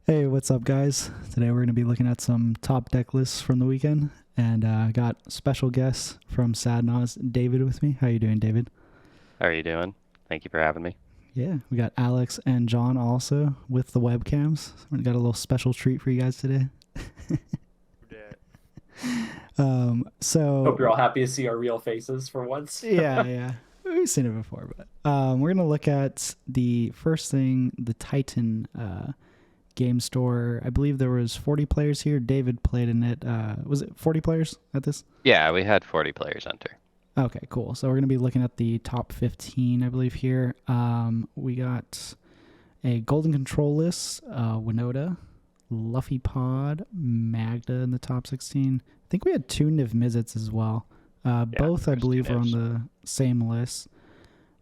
Hey, what's up, guys? Today we're going to be looking at some top deck lists from the weekend, and I got special guests from Sad Naus, David, with me. How you doing, David? How are you doing? Thank you for having me. Yeah, we got Alex and John also with the webcams. We got a little special treat for you guys today. Hope So you're all happy to see our real faces for once. yeah, we've seen it before, but we're gonna look at the first thing, the Tyton game store. I believe there was 40 players here. David played in it. Was it 40 players at this? Yeah, we had 40 players enter. Okay, cool. So we're going to be looking at the top 15, I believe, here. We got a Golden Control list, Winota, Luffy Pod, Magda in the top 16. I think we had two Niv Mizzets as well. Both, I there's two believe, are on Nivs. the same list.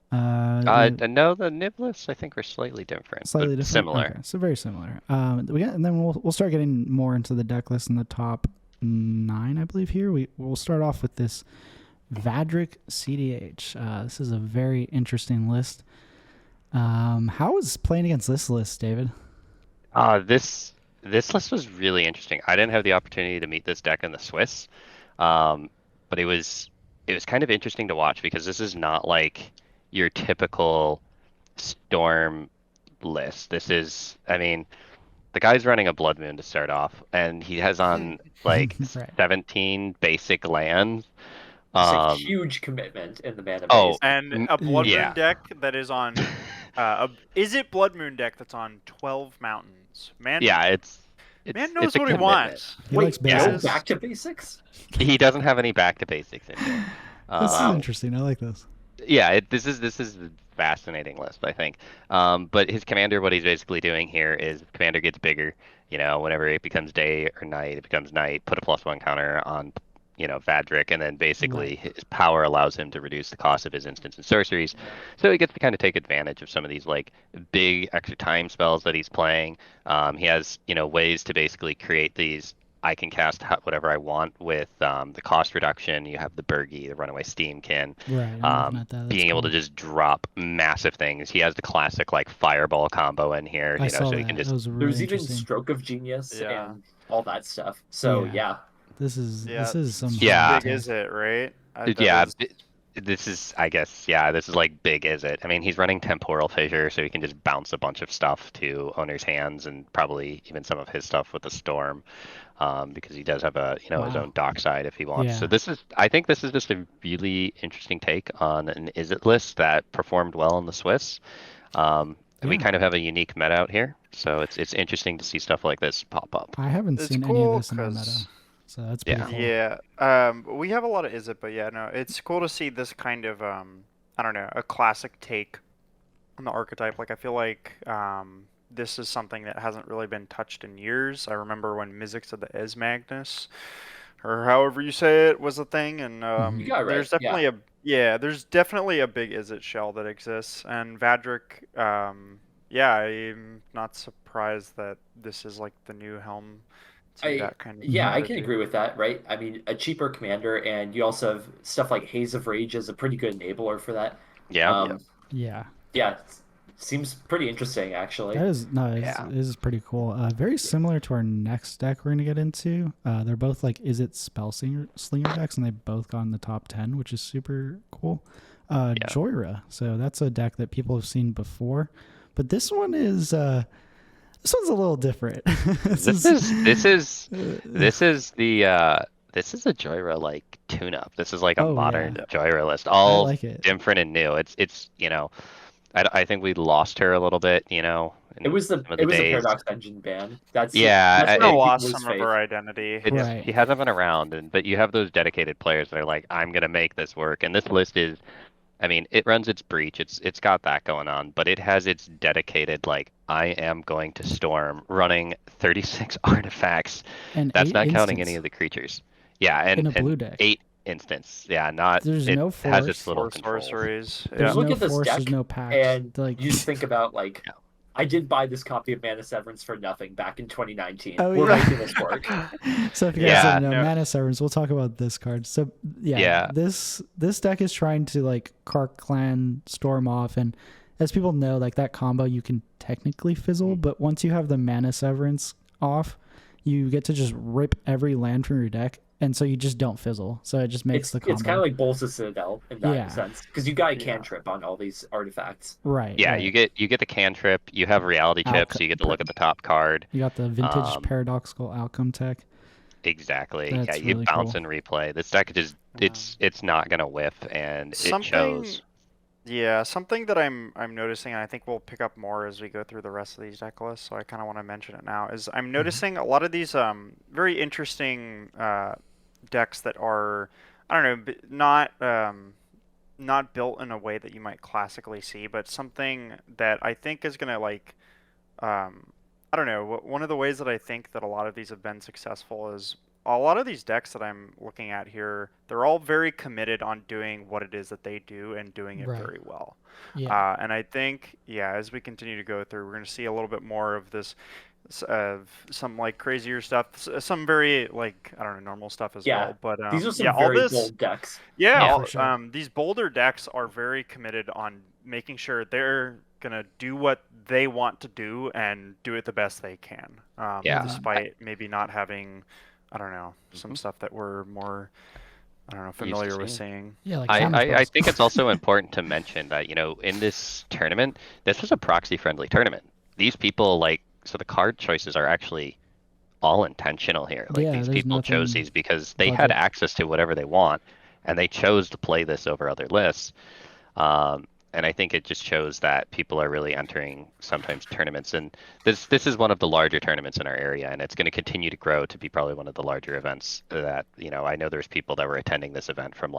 No, the nib lists I think are slightly different, Slightly but different. similar. Okay, so very similar. And then we'll start getting more into the deck list in the top 9, I believe. Here we'll start off with this Vadrick CDH. This is a very interesting list. How is playing against this list, David? This list was really interesting. I didn't have the opportunity to meet this deck in the Swiss, but it was kind of interesting to watch because this is not like your typical storm list. I mean, the guy's running a Blood Moon to start off, and he has on like Right. 17 basic lands. Just a Um, huge commitment in the mana oh, base. And a Blood yeah. Moon deck that is on is it Blood Moon deck that's on 12 mountains? Man, Yeah, it's man it's knows a what he commitment. wants. He Wait, likes no basics. back to basics? He doesn't have any back to basics in here. This is Wow. interesting. I like this. Yeah, this is a fascinating list, I think. But his commander, what he's basically doing here is commander gets bigger. Whenever it becomes day or night, it becomes night. Put a +1 counter on, Vadrick, and then basically his power allows him to reduce the cost of his instants and sorceries. So he gets to kind of take advantage of some of these like big extra time spells that he's playing. He has ways to basically create these. I can cast whatever I want with the cost reduction. You have the Bergie, the Runaway Steamkin, Right. I'm looking at that. That's being able to cool. just drop massive things. He has the classic like Fireball combo in here, I saw so that. he can That just. was really There's even interesting. Stroke of Genius Yeah. and all that stuff. So Yeah. yeah. This is Yeah, some Yeah. How fun big is stuff. it, right? Yeah, this is, I guess, yeah, this is like big, is it? I mean, he's running Temporal Fissure, so he can just bounce a bunch of stuff to owner's hands and probably even some of his stuff with the Storm, because he does have his Wow. own dockside if he wants. So Yeah. I think this is just a really interesting take on an Is It list that performed well in the Swiss. We Yeah. kind of have a unique meta out here, so it's interesting to see stuff like this pop up. I haven't It's seen any of cool this in our meta, 'cause so that's pretty Yeah. cool. yeah, we have a lot of is it, but yeah, no, it's cool to see this kind of I don't know, a classic take on the archetype. Like I feel like this is something that hasn't really been touched in years. I remember when Mizzet said the Es Magnus, or however you say it, was a thing, and Mhm. You got it right. there's definitely there's definitely a big Is It shell that exists, and Vadrick, yeah, I'm not surprised that this is like the new helm to that kind of Yeah, I can strategy. agree with that, right? I mean, a cheaper commander, and you also have stuff like Haze of Rage is a pretty good enabler for that. Yeah. Um, Yeah. yeah, seems pretty interesting actually. That is no, Yeah. it is pretty cool. Very similar to our next deck we're gonna get into. They're both like Is It Slinger decks, and they both got in the top 10, which is super cool. Yeah. Jhoria. So that's a deck that people have seen before, but this one's a little different. This is a Jhoira like tune-up. This is like a Oh, modern yeah. Jhoira list, I all like it. different and new. It's I think we lost her a little bit, in It was some of a the days. Paradox Engine ban. That's Yeah, that's Kind where of people lost lose some of faith. her identity. Right. He hasn't been around, but you have those dedicated players that are like, I'm gonna make this work, and this list is. I mean, it runs its breach. It's got that going on, but it has its dedicated like I am going to storm running 36 artifacts. And That's 8 not counting any instants of the creatures. Yeah, in a blue and deck. 8 instants. Yeah, not There's it no has its force. little Four controls. sorceries. There's Yeah. Look no at this force. There's deck, no packs. and Like you just think about like, Yeah. I did buy this copy of Mana Severance for nothing back in 2019. Oh, We're yeah. making this work. So if you guys Yeah. didn't know, No. Mana Severance, we'll talk about this card. So yeah, Yeah. this deck is trying to like Kark Clan storm off, and as people know, like that combo you can technically fizzle, but once you have the mana severance off, you get to just rip every land from your deck, and so you just don't fizzle. So it just makes the combo. It's kind of like Bowls of Citadel in that sense, because you got a Yeah. cantrip on all these artifacts. Right. Yeah, right. you get the cantrip. You have reality chip, so you get to look at the top card. You got the vintage paradoxical outcome tech. Exactly. That's yeah, you really bounce cool. and replay. This deck just it's not gonna whiff, and it Something, shows. yeah, something that I'm noticing, and I think we'll pick up more as we go through the rest of these deck lists. So I kind of want to mention it now. Is I'm noticing a lot of these very interesting decks that are, I don't know, not built in a way that you might classically see, but something that I think is gonna like, I don't know. One of the ways that I think that a lot of these have been successful is a lot of these decks that I'm looking at here, they're all very committed on doing what it is that they do and doing it Right. very well. Yeah. And I think, yeah, as we continue to go through, we're going to see a little bit more of this, some like crazier stuff, some very like, I don't know, normal stuff as Yeah. well. But These are some yeah, all very this, bold decks. yeah, Yeah, all, for sure. these bolder decks are very committed on making sure they're gonna do what they want to do and do it the best they can. Yeah. Despite maybe not having, I don't know, some stuff that we're more, I don't know, familiar with seeing. Yeah, like I think it's also important to mention that, in this tournament, this was a proxy-friendly tournament. These people, so the card choices are actually all intentional here. Like, Yeah, these there's people chose nothing these because they had budget. access to whatever they want, and they chose to play this over other lists. And I think it just shows that people are really entering sometimes tournaments, and this is one of the larger tournaments in our area, and it's going to continue to grow to be probably one of the larger events that, I know there's people that were attending this event from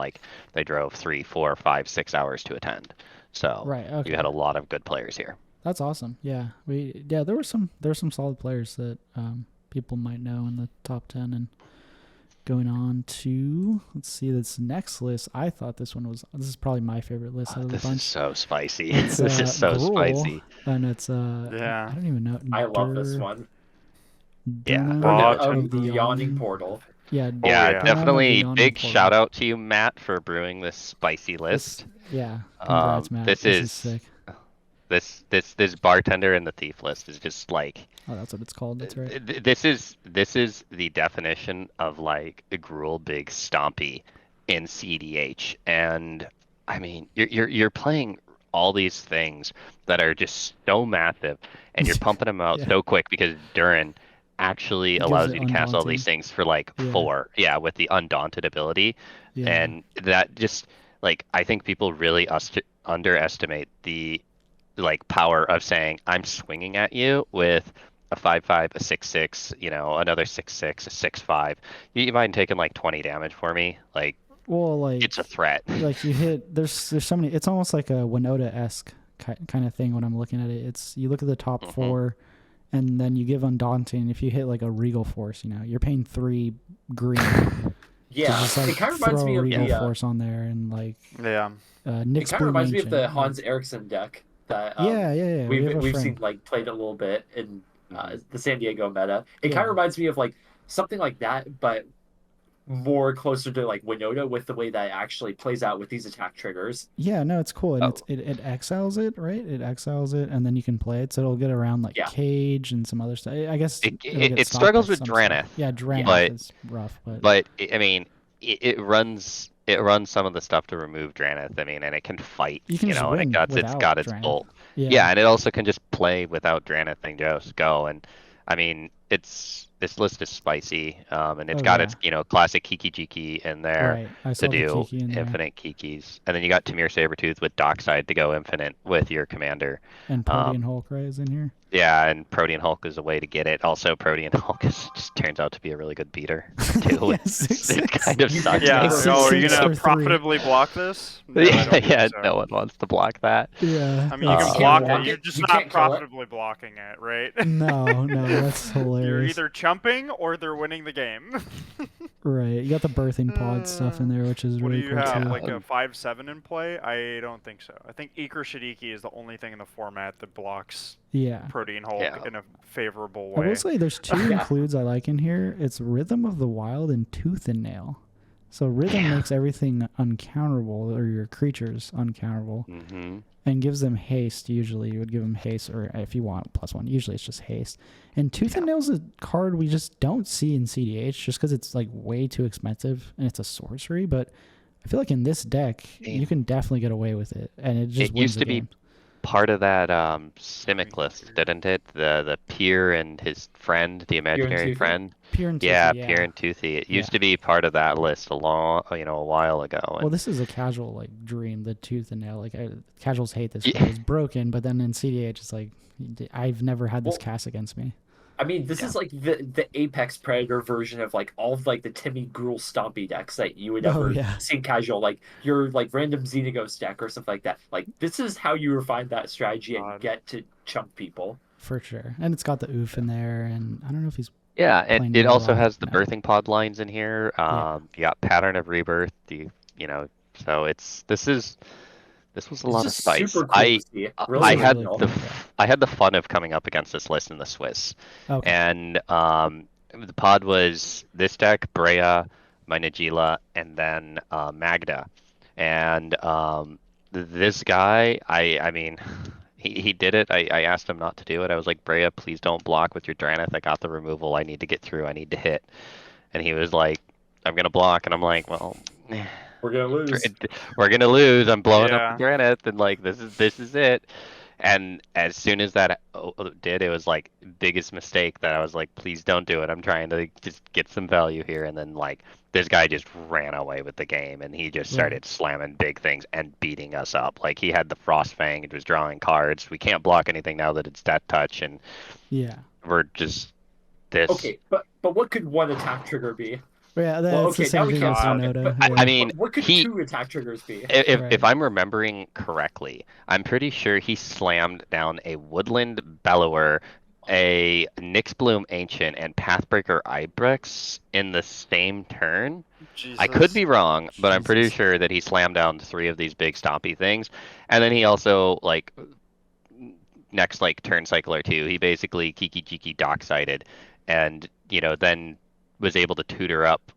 they drove 3, 4, 5, 6 hours to attend. So Right, okay. you had a lot of good players here. That's awesome. Yeah. There were some solid players that people might know in the top 10. And going on to, let's see, this next list. I thought this is probably my favorite list out of the This bunch. is so spicy. It's, This is so Gruul, spicy. and it's Yeah. I don't even know. I love this one. Durman Of the the Yawning Portal. Yeah. Oh, Yeah, yeah. Durman of the definitely Yawning big Portal. shout out to you, Matt, for brewing this spicy list. Yeah. Congrats, Matt. This is sick. This bartender in the thief list is just Oh, that's what it's called. That's right. this is the definition of a Gruul big stompy in CDH, and I mean you're playing all these things that are just so massive, and you're pumping them out Yeah. so quick because Durman actually It gives allows it you to cast all these Undaunted. things for Yeah. 4, with the Undaunted ability, Yeah. and that just I think people really underestimate the power of saying I'm swinging at you with a 5/5, a 6/6, another 6/6, a 6/5. You mind taking 20 damage for me? Well, It's a threat. you hit. There's so many. It's almost like a Winota-esque kind of thing when I'm looking at it. It's you look at the top 4, and then you give Undaunting. If you hit a Regal Force, you're paying 3 green. Yeah, Just, it kind of reminds me of Regal the. Force on there and Yeah. Nyx It kind of reminds me of the Ancient. Hans Eriksson deck that Yeah. We have a we've friend. seen played a little bit in the San Diego meta. It Yeah. kind of reminds me of something like that, but more closer to Winota with the way that it actually plays out with these attack triggers. Yeah, no, it's cool. And Oh. it exiles it, right? It exiles it, and then you can play it. So it'll get around Yeah. Cage and some other stuff. I guess It it'll get stopped struggles by with some Drannith, stuff. Yeah, Drannith but- is rough, but it runs some of the stuff to remove Drannith. And it can fight. You can just and win it's without got its Drannith. bolt. yeah, Yeah, and it also can just play without Drannith and just go. And this list is spicy, and it's Oh, got yeah. its classic Kiki Jiki in there right. I to saw the do Kiki in there. infinite Kikis, and then you got Tamir Sabertooth with Dockside to go infinite with your commander. And Protean Hulk right is in here. Yeah, and Protean Hulk is a way to get it. Also, Protean Hulk just turns out to be a really good beater too. Yeah, It kind of You sucks. can Yeah. get Six, Oh, are you six, gonna or 3. profitably block this? No, I don't think Yeah, so. no one wants to block that. Yeah. I mean, you that's can can't block block it. You're it. just You not can't kill it. profitably blocking it, right? No, that's You're hilarious. either chumping or they're winning the game. Right. You got the birthing pod stuff in there, which is What do really you cool have? too. Like a 5/7 in play? I don't think so. I think Iker Shadiki is the only thing in the format that blocks Yeah. Protean Hulk Yeah. in a favorable I way. will say there's 2 Yeah. includes I like in here. It's Rhythm of the Wild and Tooth and Nail. So rhythm Yeah. makes everything uncounterable, or your creatures uncounterable, Mm-hmm. and gives them haste. Usually, you would give them haste, or if you want +1, usually it's just haste. And Tooth and Nail's a card we just don't see in CDH, just because it's like way too expensive and it's a sorcery. But I feel like in this deck, you can definitely get away with it, and it just It wins used the to be game. part of that Simic list, didn't it? The Pier and his friend, the imaginary Toothy? friend. Pure and Yeah, Toothy, Pier yeah. and Toothy. It Yeah. used to be part of that list a while ago. Well, And this is a casual like dream, the Tooth and Nail. Like casuals hate this Yeah. card. It's broken, but then in CDH, it's like I've never had this Well, cast against me. I mean, this is like the Apex Predator version of like all of like the Timmy Gruel Stompy decks that you would Oh, ever yeah. see in casual, like your like random Xenagos deck or something like that. Like this is how you refine that strategy and God. get to chunk people. For sure. And it's got the oof in there, and I don't know if he's yeah, playing and it Nail also Rock. has the No. birthing pod lines in here. Yeah. You got Pattern of Rebirth. So this was a It's lot of just spice. super cool to see. Really I This is had really original. the cool, yeah. I had the fun of coming up against this list in the Swiss. Okay. And the pod was this deck, Breya, my Najeela, and then Magda. And this guy, I mean, he did it. I asked him not to do it. I was like, Breya, please don't block with your Dranith. I got the removal. I need to get through. I need to hit. And he was like, I'm gonna block. And I'm like, well, We're gonna lose. we're gonna lose. I'm blowing up Yeah. the Dranith, and like this is it. And as soon as that did, it was like biggest mistake that I was like, please don't do it. I'm trying to just get some value here. And then like this guy just ran away with the game, and he just started slamming big things and beating us up. Like he had the Frostfang and was drawing cards. We can't block anything now that it's Death Touch, and Yeah. we're just this. Okay, but what could one attack trigger be? Yeah, that's Well, the okay, same now we thing can't with block it. Sonoda. But Yeah. I mean, what could he 2 attack triggers be? if Right. if I'm remembering correctly, I'm pretty sure he slammed down a Woodland Bellower, a Nyxbloom Ancient, and Pathbreaker Ibrex in the same turn. I could Jesus. be wrong, but I'm pretty Jesus. sure that he slammed down 3 of these big stompy things. And then he also, like, next, like, turn cycle or 2, he basically Kiki Jiki dock-sided and, then was able to tutor up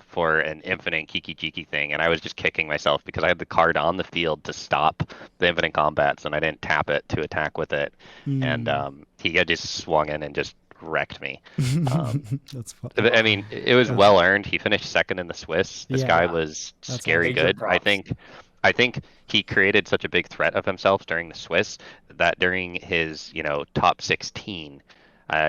for an infinite Kiki Jiki thing. And I was just kicking myself because I had the card on the field to stop the infinite combats, and I didn't tap it to attack with it. And he had just swung in and just wrecked me. That's funny. I mean, it was well earned. He finished second in the Swiss. This Yeah. guy was That's scary awesome. Major good. I think he created such a big threat of himself during the Swiss that during his, top 16,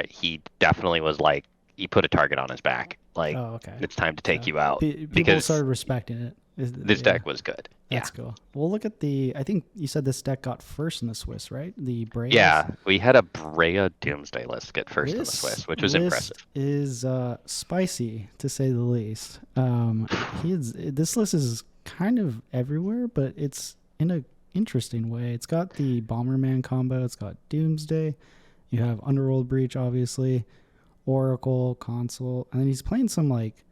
he definitely was like, he put a target on his back. Like, Oh, okay. it's time to take So you out. People because started respecting it. this deck was good. That's cool. Well, look at I think you said this deck got first in the Swiss, right? The Breya. Yeah, we had a Breya Doomsday list get first in the Swiss, which was impressive. Is spicy to say the least. This list is kind of everywhere, but it's in a interesting way. It's got the Bomberman combo. It's got Doomsday. You have Underworld Breach, obviously, Oracle, Console, and then he's playing some like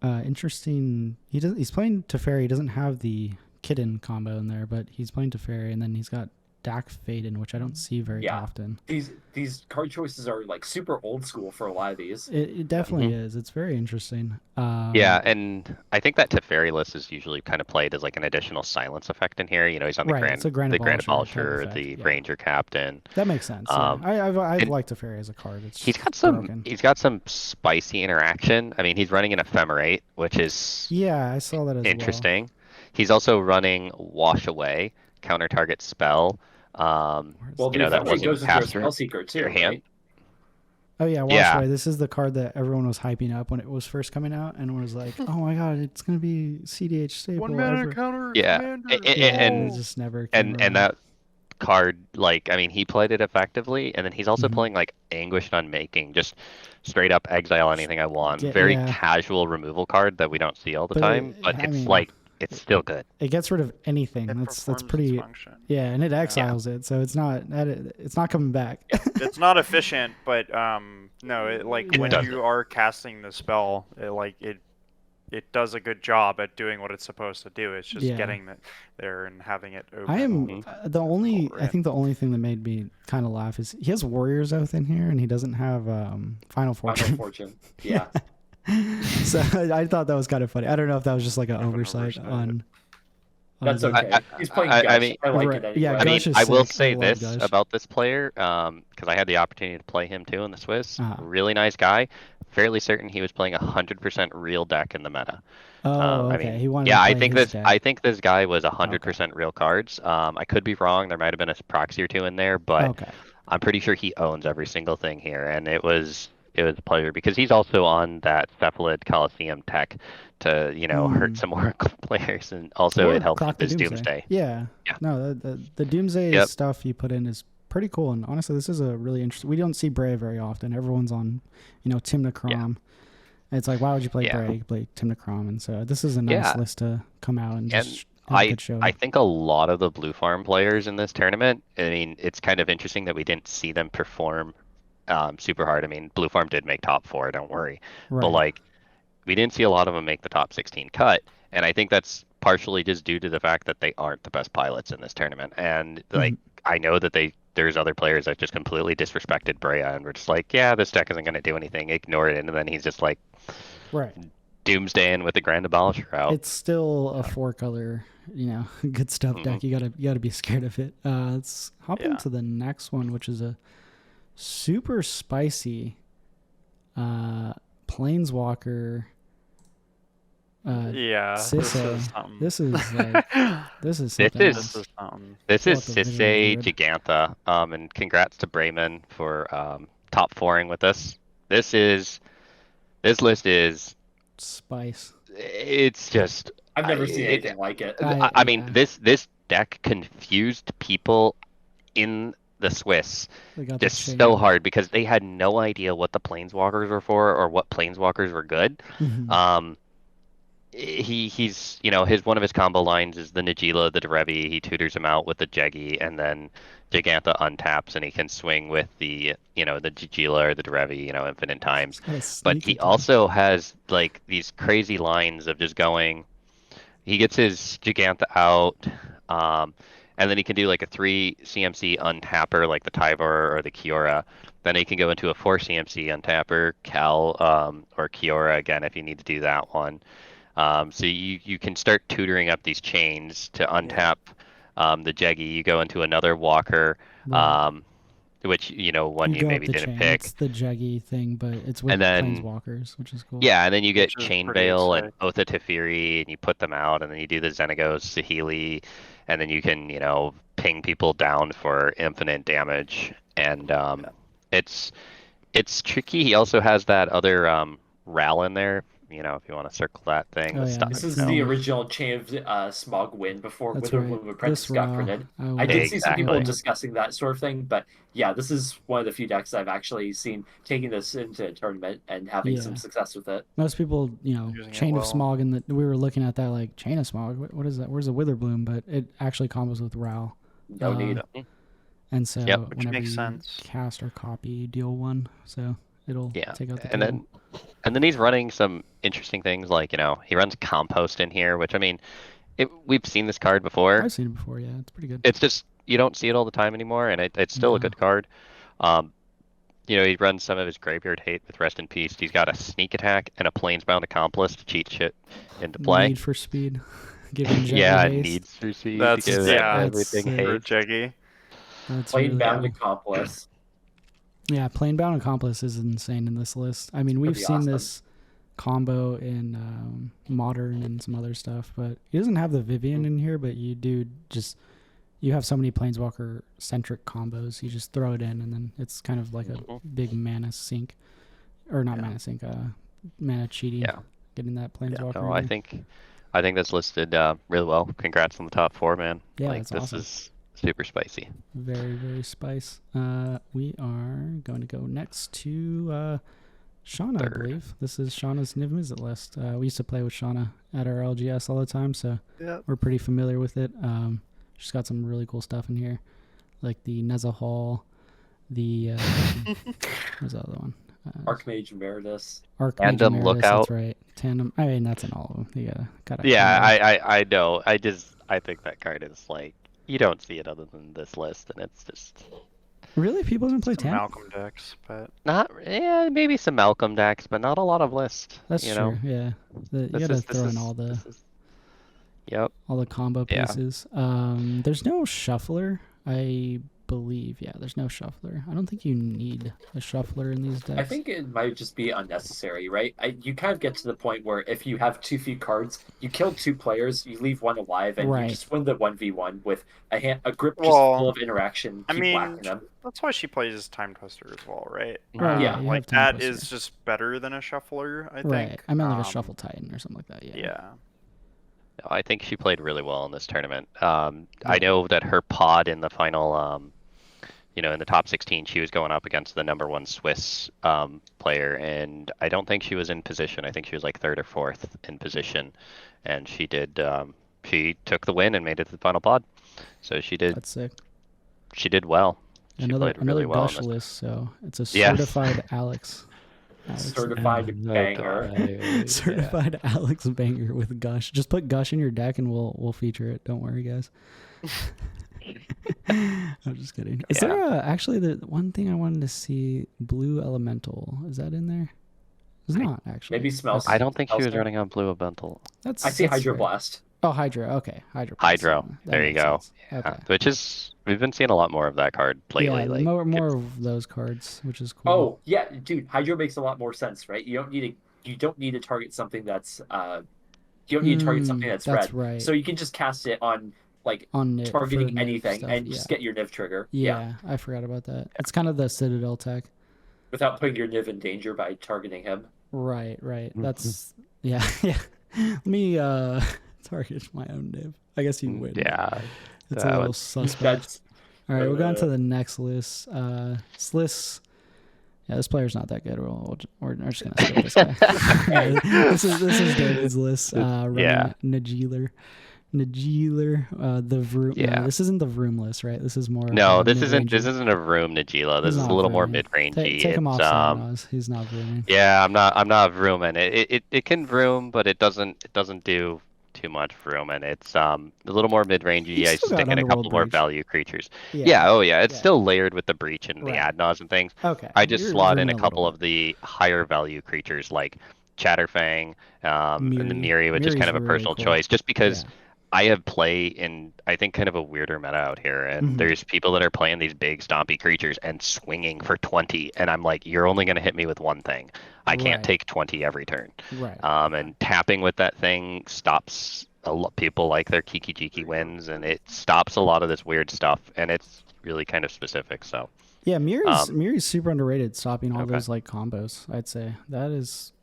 interesting. He's playing Teferi. He doesn't have the Kitten combo in there, but he's playing Teferi, and then he's got Dak Faden, which I don't see very often. These card choices are like super old school for a lot of these. It definitely is. It's very interesting. Yeah, and I think that Teferi list is usually kind of played as like an additional silence effect in here. He's on the it's a Grand the Grand Abolisher type Abolisher, effect, the yeah. Ranger Captain. That makes sense. I've liked Teferi as a card. It's He's got some broken. he's got some spicy interaction. I mean, he's running an Ephemerate, which is Yeah, I saw that as interesting. He's also running Wash Away, counter target spell. Well, the that Ephemerate wasn't goes into a cast spell seeker too, your hand. right? Oh yeah, Wash Yeah. Away. This is the card that everyone was hyping up when it was first coming out, and was like, "Oh my god, it's gonna be CDH staple." One mana counter. Yeah, Commander. and it just never came and that card, like, I mean, he played it effectively, and then he's also playing like Anguished Unmaking, just straight up exile anything I want. Very casual removal card that we don't see all the time, but it's still good. It gets rid of anything. It That's performs pretty. its function. Yeah, and it exiles it, so it's not coming back. It's not efficient, but no, when does you are casting the spell, it does a good job at doing what it's supposed to do. It's just getting there and having it open. I am I think the only thing that made me kind of laugh is he has Warrior's Oath in here, and he doesn't have Final Fortune. Final Fortune. Yeah. So I thought that was kind of funny. I don't know if that was just like an Kind of an oversight oversight. on That's his end. okay. He's playing Gush. I mean, I like Right, it yeah, anyway. I mean, Gush is I will sick. I say love this Gush. about this player, because I had the opportunity to play him too in the Swiss. Uh-huh. Really nice guy. Fairly certain he was playing 100% real deck in the meta. Oh, I okay. mean, He wanted yeah, to I play think his this. deck. I think this guy was Okay. 100% real cards. I could be wrong. There might have been a proxy or two in there, but Okay. I'm pretty sure he owns every single thing here, and it was a pleasure because he's also on that Cephalid Coliseum tech to hurt some Oracle players, and also Or it helps Croc with the his Doomsday. Yeah. Yeah. No, the Doomsday Yep. stuff you put in is pretty cool. And honestly, this is a really interesting. We don't see Breya very often. Everyone's on, Tymna Kraum. And it's like, why would you play Yeah. Breya? You could play Tymna Kraum. And so this is a nice Yeah. list to come out and And just have a good show. I think a lot of the blue farm players in this tournament, I mean, it's kind of interesting that we didn't see them perform super hard. I mean, blue farm did make top 4, don't worry. But Right. like, we didn't see a lot of them make the top 16 cut, and I think that's partially just due to the fact that they aren't the best pilots in this tournament. And like, I know that there's other players that just completely disrespected Breya and were just like, yeah, this deck isn't going to do anything, ignore it, and then he's just like Right. doomsdaying with the Grand Abolisher out. It's still a 4-color, good stuff deck. You gotta be scared of it. Let's hop into the next one, which is a super spicy Planeswalker. Sisay. This is like this is something else. This is Pull up the visual Sisay grid. Jegantha, and congrats to Brayman for top 4ing with us. This list is Spice. it's just I've never seen anything like it. I mean, this deck confused people in the Swiss They got the just chain. so hard because they had no idea what the Planeswalkers were for or what Planeswalkers were good. Mhm. He's his one of his combo lines is the Najeela, the Derevi. He tutors him out with the Jeggy, and then Jegantha untaps, and he can swing with the the Najeela or the Derevi, infinite times. Got a But sneak he attack. also has like these crazy lines of just going. He gets his Jegantha out, and then he can do like a 3 CMC untapper like the Tivor or the Kiora. Then he can go into a 4 CMC untapper, Cal, or Kiora again if you need to do that one. So you can start tutoring up these chains to untap the Jeggy. You go into another Walker, Right. which one you go maybe up the didn't chain. pick. It's the Jeggy thing, but it's with And then Planeswalkers, which is cool. yeah, and then you get Which is Chain pretty Veil and sick. Oath of Teferi, and you put them out, and then you do the Xenagos, Saheeli, and then you can ping people down for infinite damage. And it's tricky. He also has that other Ral in there. If you want to circle that thing, Oh, the yeah. stuff. This is No. the original Chain of Smog win before That's Wither right. Bloom Apprentice This got Ra, printed. I I did see some people Exactly. discussing that sort of thing, but yeah, this is one of the few decks I've actually seen taking this into a tournament and having some success with it. Most people, Using it Chain of well. Smog, and we were looking at that like Chain of Smog. What is that? Where's the Witherbloom? But it actually combos with Ral. No need. And so Yep. Which whenever makes you sense. cast or copy, you deal 1. So it'll take out the and table. then he's running some interesting things like he runs Compost in here, which I mean, we've seen this card before. I've seen it before. Yeah, it's pretty good. It's just you don't see it all the time anymore, and it's still a good card. He runs some of his Graveyard Hate with Rest in Peace. He's got a Sneak Attack and a Planesbound Accomplice to cheat shit into play. Need for speed. Giving Jeggy Yeah, haste. needs for speed That's to give everything sick. For haste. Jeggy. That's Plain really bound cool. Accomplice. Yeah, Plainbound Accomplice is insane in this list. I mean, we've be seen awesome. this combo in Modern and some other stuff, but he doesn't have the Vivian in here, but you have so many Planeswalker centric combos. You just throw it in, and then it's kind of like a big mana sink. Or not mana sink, mana cheating. Yeah. Getting that Planeswalker No, in I there. think that's listed really well. Congrats on the top 4, man. Yeah, like that's this awesome. is super spicy. Very, very spice. We are going to go next to Shauna, I Third. believe. This is Shauna's Niv Mizzet list. We used to play with Shauna at our LGS all the time, so we're pretty familiar with it. She's got some really cool stuff in here, like the Neza Hall, the what's the other one? Archmage Emeritus. Archmage Tandem Emeritus, Lookout. That's right. Tandem. I mean, that's in all of them. You gotta Yeah, combo. I know. I think that card is like you don't see it other than this list, and it's just Really, people didn't play Some Tam? Malcolm decks, but Maybe some Malcolm decks, but not a lot of list. That's you true. know? Yeah, you This gotta is throw in all the this is. Yep. combo Yeah. pieces. There's no shuffler, I believe. Yeah, there's no shuffler. I don't think you need a shuffler in these decks. I think it might just be unnecessary, right? You kind of get to the point where if you have too few cards, you kill 2 players, you leave 1 alive, and Right. you just win the 1v1 with a grip just Well, full of interaction. I Keep mean, whacking them. that's why she plays Time Twister as well, right? Right, yeah, you Like have Time that Twister. is just better than a shuffler, I Right. think. I meant like a shuffle Titan or something like that. Yeah. Yeah. No, I think she played really well in this tournament. I know that her pod in the final, in the top 16, she was going up against the #1 Swiss player, and I don't think she was in position. I think she was like 3rd or 4th in position, and she did. She took the win and made it to the final pod. So she did. That's sick. She did well. She Another played really well in gush this. list, so it's a Yes. certified Alex. Certified banger. Certified Alex banger with Gush. Just put Gush in your deck and we'll feature it. Don't worry, guys. I'm just kidding. Is there actually the one thing I wanted to see? Blue Elemental. Is that in there? It's not actually. Maybe smells. I don't think she was Elsewhere. running on Blue Elemental. That's I see that's right. Hydroblast. Oh, Hydro. Okay, Hydro. Hydro. That There you makes go. sense. Yeah. Okay. Which is we've been seeing a lot more of that card lately. Yeah, like more of those cards, which is cool. Oh yeah, dude, Hydro makes a lot more sense, right? You don't need to target something that's you don't need to target something that's that's red. right. So you can just cast it on like On Niv, targeting for Niv anything stuff, and just get your Niv trigger. Yeah, I forgot about that. It's kind of the Citadel tech. Without putting your Niv in danger by targeting him. Right. That's yeah. Let me target my own Niv. I guess you would. Yeah. It's that a little would- suspect. That's All right, we'll go on to the next list. This list. Yeah, this player's not that good. We're just gonna skip this guy. this is David's list. Running Najeela, the Vroom. Yeah. No, this isn't the Vroom list, right? This is more. No, of a this isn't mid-rangey. a room Najeela. This He's is a not little more vrooming. mid-rangey. Take him off, It's, Naus. He's not vrooming. Yeah, I'm not vrooming it. It can vroom, but it doesn't do too much vrooming. It's a little more mid-rangey. He's I still got stick in a couple Underworld more Breach. value creatures. Yeah. It's still layered with the breach and the Right. Adnaz and things. Okay. I just You're slot in vrooming a couple little of the higher value creatures like Chatterfang and the Miri, which is kind of a Miri's personal really cool. choice, just because Yeah. I have play in I think kind of a weirder meta out here, and Mhm. there's people that are playing these big stompy creatures and swinging for 20, and I'm like, you're only going to hit me with one thing. I can't Right. take 20 every turn. Right. And tapping with that thing stops people like their Kiki Jiki wins, and it stops a lot of this weird stuff, and it's really kind of specific. So Yeah, Miri's super underrated, stopping all Okay. those like combos. I'd say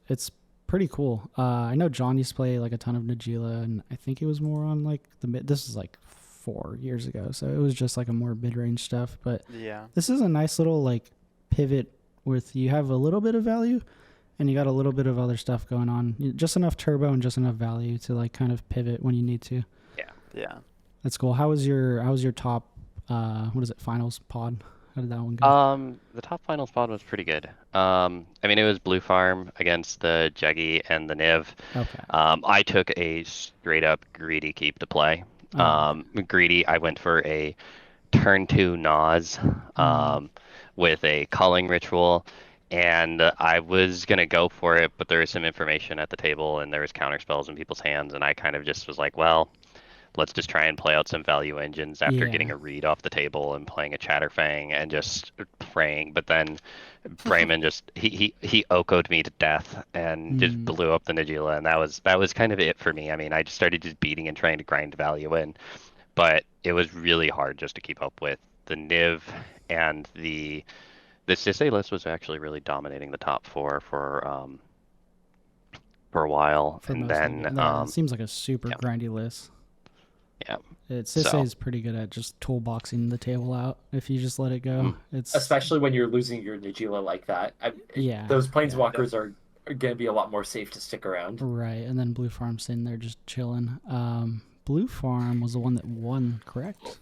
it's pretty cool. I know John used to play like a ton of Najeela, and I think it was more on like the mid. This is like 4 years ago, so it was just like a more mid range stuff. But Yeah. this is a nice little like pivot with you have a little bit of value, and you got a little bit of other stuff going on. Just enough turbo and just enough value to like kind of pivot when you need to. Yeah. That's cool. How was your top? What is it? Finals pod? How did that one go? the top final spot was pretty good. I mean, it was Blue Farm against the Jeggy and the Niv. Okay. I took a straight up greedy keep to play. Greedy, I went for a turn 2 Naus with a culling ritual, and I was gonna go for it, but there was some information at the table, and there was counter spells in people's hands, and I kind of just was like, well, let's just try and play out some value engines after Yeah. getting a read off the table and playing a Chatterfang and just praying. But then Brayman just he OHKO'd me to death and just blew up the Najeela, and that was kind of it for me. I mean, I just started just beating and trying to grind value in, but it was really hard just to keep up with the Niv, and the Sisay list was actually really dominating the top 4 for a while, For and most of then it. Yeah, it seems like a super yeah. grindy list. Yeah. Sisay is pretty good at just toolboxing the table out if you just let it go. It's especially when you're losing your Najeela like that. Yeah, Those planeswalkers are going to be a lot more safe to stick around. right. And then Blue Farm's sitting there just chilling. Blue Farm was the one that won, correct?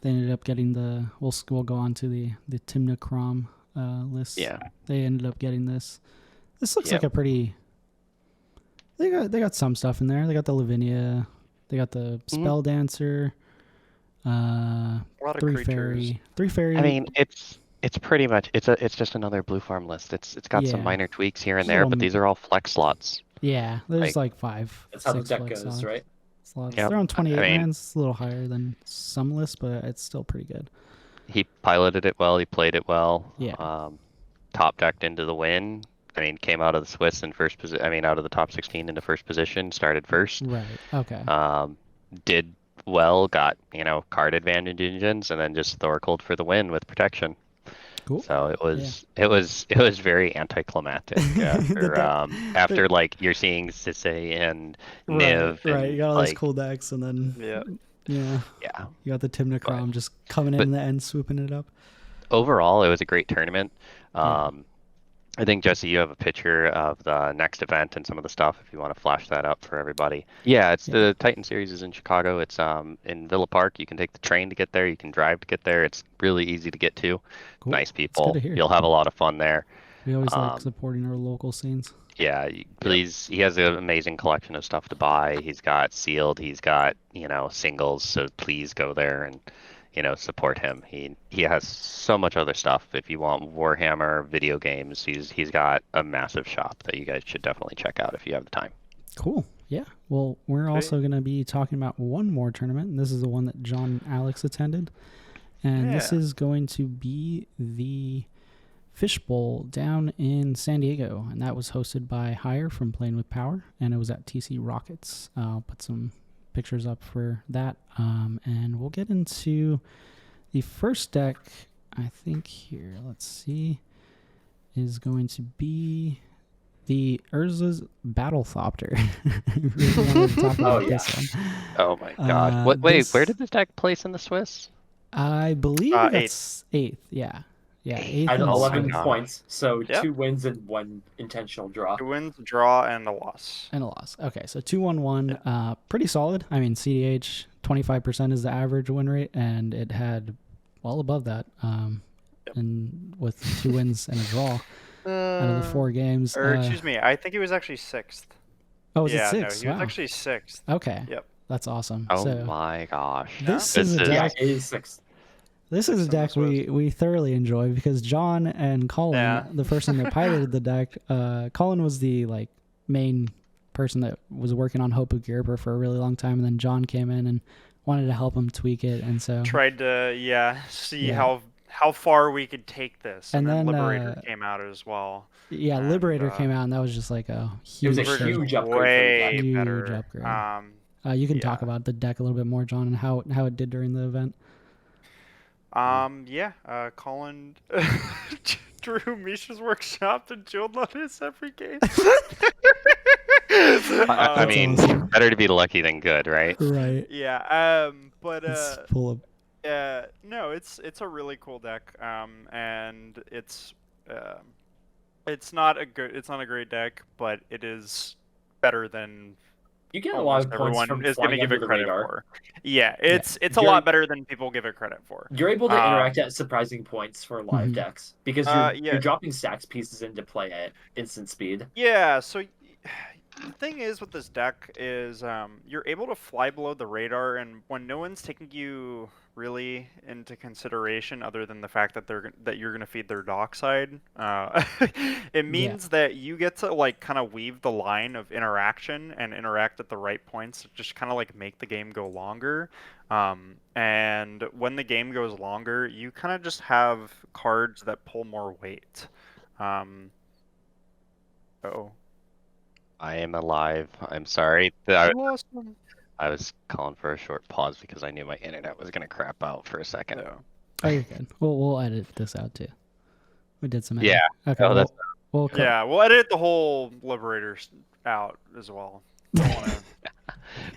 They ended up getting the. We'll go on to the Tymna Kraum list. Yeah. They ended up getting this. This looks Yep. like a pretty. They got some stuff in there. They got the Lavinia. They got the Spell Dancer. A lot of Three creatures. fairy. Three fairy. I mean, it's pretty much it's just another blue farm list. It's got some Yeah. minor tweaks here and Just a there, little but these are all flex slots. yeah, there's like 5, That's how the 6 deck flex goes, slots. right? Yep. They're on 28 I mean- lands. It's a little higher than some lists, but it's still pretty good. He piloted it well. He played it well. Yeah. Top decked into the win. I mean, came out of the Swiss in first position. I mean, out of the top 16 into first position. Started first. Right. Okay. Did well. Got card advantage engines, and then just Thoracled for the win with protection. Cool. So it was very anticlimactic after like you're seeing Sisay and Niv. Right. And, You got all like, these cool decks, and then Yeah. Yeah. you got the Tymna Kraum just coming in the end, swooping it up. Overall, it was a great tournament. Yeah. I think, Jesse, you have a picture of the next event and some of the stuff if you want to flash that up for everybody. Yeah, it's the Tyton series is in Chicago. It's in Villa Park. You can take the train to get there. You can drive to get there. It's really easy to get to. Cool. Nice It's good people. to hear. You'll have a lot of fun there. We always like supporting our local scenes. Yeah, please. He has an amazing collection of stuff to buy. He's got sealed. He's got singles. So please go there and support him. He has so much other stuff. If you want Warhammer video games, he's got a massive shop that you guys should definitely check out if you have the time. Cool. Yeah. Well, we're also going to be talking about one more tournament, and this is the one that John Alex attended. And this is going to be the Fish Bowl down in San Diego, and that was hosted by Hire from Playing with Power, and it was at TC Rockets. I'll put some pictures up for that, and we'll get into the first deck. I think here, let's see, is going to be the Urza's Battle Thopter. I really wanted to talk about this one. Oh my god! Wait, where did this deck place in the Swiss? I believe that's 8th. Yeah, 8th. At and 11 gosh. points, so Yep. 2 wins and 1 intentional draw. 2 wins, a draw, and a loss. And a loss. Okay, so 2-1-1. Pretty solid. I mean, CDH 25% is the average win rate, and it had well above that. And with 2 wins and a draw out of the 4 games. Or excuse me, I think he was actually 6th. Oh, was yeah, it 6th? no, he was actually 6th. Okay. Yep. That's awesome. Oh so my gosh! this is a Yeah, deck. it is 6th. This is a deck Swiss. we thoroughly enjoy because John and Colin, the person that piloted the deck, Colin was the main person that was working on Hope of Gerber for a really long time, and then John came in and wanted to help him tweak it, and so Tried to see how far we could take this, and then Liberator came out as well. Yeah, and, Liberator came out, and that was just like a huge, It was a huge upgrade for the way deck. Huge better. upgrade. You can talk about the deck a little bit more, John, and how it did during the event. Colin drew Misha's workshop and chilled on his every game. I mean, awesome. better to be lucky than good, right? Right. Yeah. But It's full of. no, it's a really cool deck. And it's not a great deck, but it is better than You get a lot of points everyone from is going to flying give under it the credit radar. for. Yeah, it's a You're- lot better than people give it credit for. You're able to interact at surprising points for live Mhm. decks because you're dropping stacks pieces into play at instant speed. Yeah, so the thing is with this deck is you're able to fly below the radar, and when no one's taking you really into consideration other than the fact that you're gonna feed their dockside, it means that you get to kind of weave the line of interaction and interact at the right points to just kind of make the game go longer. And when the game goes longer, you kind of just have cards that pull more weight. I am alive. I'm sorry. Awesome. I was calling for a short pause because I knew my internet was gonna crap out for a second. Oh, you're good. We'll edit this out too. We did some. Yeah. Okay. Oh, that's we'll Yeah, we'll edit the whole Liberator out as well. Don't wanna...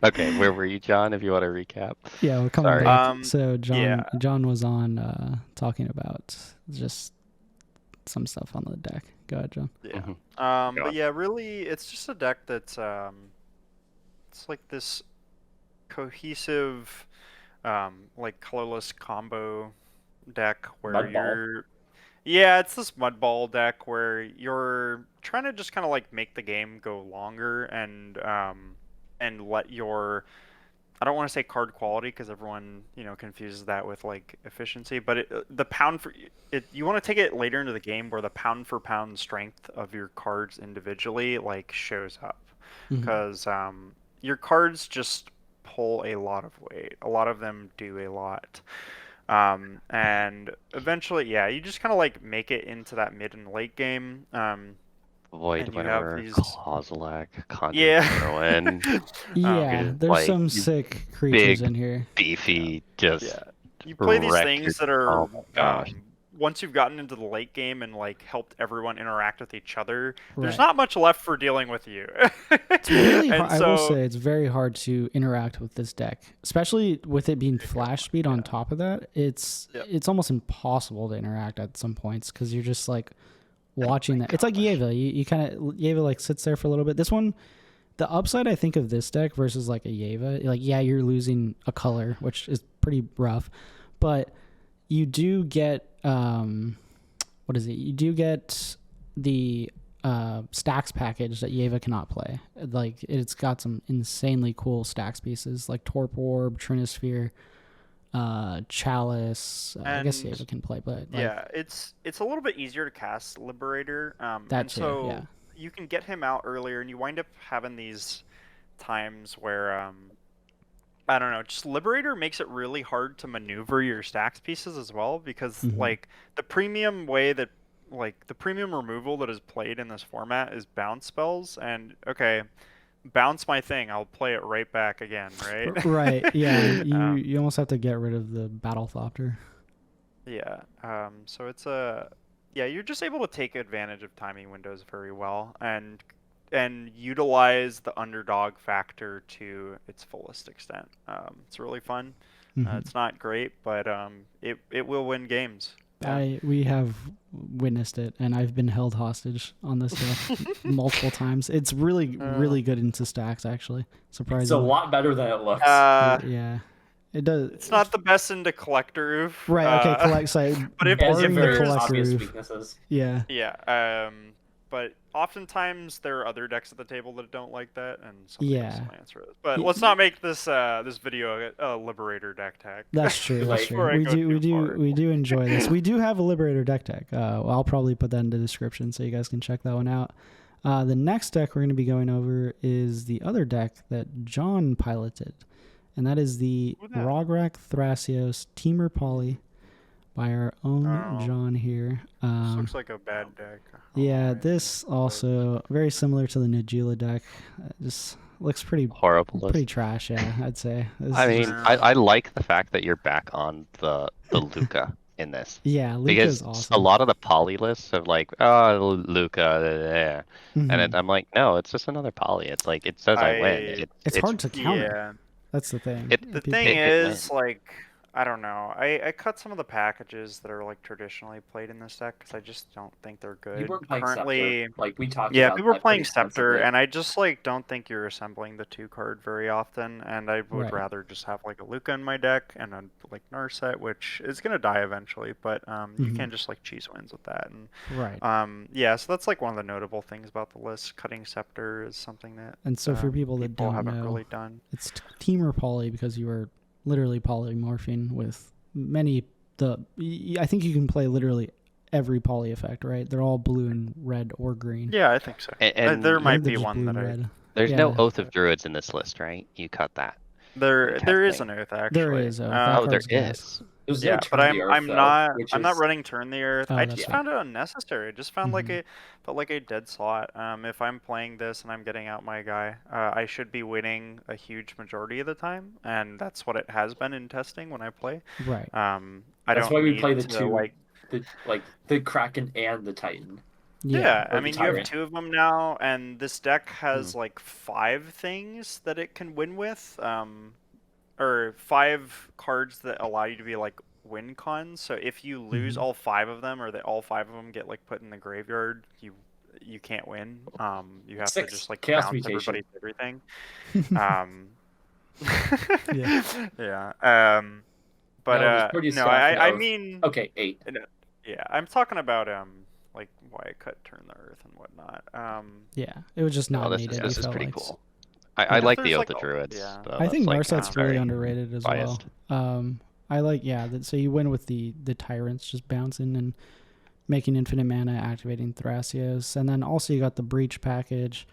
Okay, where were you, John? If you want to recap. Yeah, we're coming Sorry. back. So John was on talking about just some stuff on the deck. Go ahead, John. Yeah. Mhm. But yeah, really, it's just a deck that's it's like this cohesive, colorless combo deck where Mudball. it's this mudball deck where you're trying to just kind of make the game go longer and let your I don't want to say card quality because everyone confuses that with like efficiency, but the pound for it, you want to take it later into the game where the pound for pound strength of your cards individually like shows up, because your cards just pull a lot of weight. A lot of them do a lot. And eventually, yeah, you just kind of like make it into that mid and late game. Void And you have Winnower, these, Kozilek, Conjure yeah, Ruin, Yeah, there's like, some sick creatures big, in here. beefy, just yeah. You play these wreck things your- that are, oh my gosh. once you've gotten into the late game and like helped everyone interact with each other, there's Right. not much left for dealing with you. It's really And hard. I will so- say it's very hard to interact with this deck, especially with it being flash speed on top of that. It's almost impossible to interact at some points because you're just like watching that. It's like Yeva. You kind of Yeva like sits there for a little bit. This one, the upside I think of this deck versus like a Yeva, like yeah, you're losing a color, which is pretty rough, but you do get what is it? You do get the stacks package that Yeva cannot play. Like it's got some insanely cool stacks pieces like Torp Orb, Trinisphere, Chalice. I guess And- Yeva can play, but like, yeah, it's a little bit easier to cast Liberator. That And too, so yeah. you can get him out earlier, and you wind up having these times where I don't know, just Liberator makes it really hard to maneuver your stacks pieces as well, because like the premium way that like the premium removal that is played in this format is bounce spells, and okay, bounce my thing, I'll play it right back again, right? right, yeah. You almost have to get rid of the battle thopter. Yeah. So it's yeah, you're just able to take advantage of timing windows very well and utilize the underdog factor to its fullest extent. It's really fun. It's not great, but it will win games. Yeah. We have witnessed it, and I've been held hostage on this deck multiple times. It's really good into stacks, actually. Surprisingly, It's a lot better than it looks. Yeah, it does. It's not the best into collector oof. Right. Okay. Collect side. but if- It has barring the very collector obvious roof. weaknesses. Yeah. Yeah. But oftentimes there are other decks at the table that don't like that, and somebody else Yeah. will answer it. But let's not make this this video a Liberator deck tag. That's true. That's Like, true. before I go too far. We do enjoy this. We do have a Liberator deck tag. I'll probably put that in the description so you guys can check that one out. The next deck we're going to be going over is the other deck that John piloted, and that is the Who that? Rograk Thrasios Temur Poly by our own Oh. John here. This looks like a bad deck. Yeah, Alright. this also very similar to the Najeela deck. Just looks pretty horrible. pretty trash. Yeah, I'd say. This I is mean, just- I like the fact that you're back on the Luca in this. yeah, Luca's Because awesome. a lot of the poly lists of like, oh, Luca, Mhm. and I'm like, no, it's just another poly. It's like, it says I win. It's hard to counter. Yeah. That's the thing. It- The People- thing It is, win. like, I don't know. I cut some of the packages that are like traditionally played in this deck because I just don't think they're good. You weren't playing Currently, Scepter. Like we talked yeah, about people were that playing pretty Scepter, extensively. and I just like don't think you're assembling the 2-card very often, and I would Right. rather just have like a Luca in my deck and a like Narset, which is gonna die eventually, but you Mhm. can just like cheese wins with that, and Right. yeah, so that's like one of the notable things about the list. Cutting Scepter is something that And so for people that don't haven't know, really done. it's Temur Poly because you are literally polymorphing with many. I think you can play literally every poly effect, right? They're all blue and red or green. Yeah, I think so. And there I might think they're be just one blue that and I. red. There's no Yeah. Oath of Druids in this list, right? You cut that. There is Casting. an Oath actually. There is. That Oh, there card's gas. is. There's Yeah, no but Turn the Earth, I'm though, not which I'm not is- running Turn the Earth. Oh, I that's just fine. found it unnecessary. I just found like Mhm. a dead slot. If I'm playing this and I'm getting out my guy, I should be winning a huge majority of the time, and that's what it has been in testing when I play. Right. I That's don't why we need play the to, two, like the Kraken and the Titan. yeah, or I the mean you have Tyrant. 2 of them now, and this deck has like 5 things that it can win with, or 5 cards that allow you to be like win cons. So if you lose all 5 of them, or that all 5 of them get like put in the graveyard, you can't win. You have to 6 just like Chaos bounce Mutation. everybody's everything. Yeah. Yeah. But No, it was pretty no, stuff I of- mean, Okay, 8. yeah, I'm talking about like why I cut Turn the Earth and whatnot. Yeah. It was just not Oh, this needed. is we this is felt pretty like. cool. I If like the there's, Oath like, of a- Druids. yeah. Though. I think That's, like, Narset's really very underrated as biased. well. I like so you win with the tyrants just bouncing and making infinite mana, activating Thrasios, and then also you got the breach package.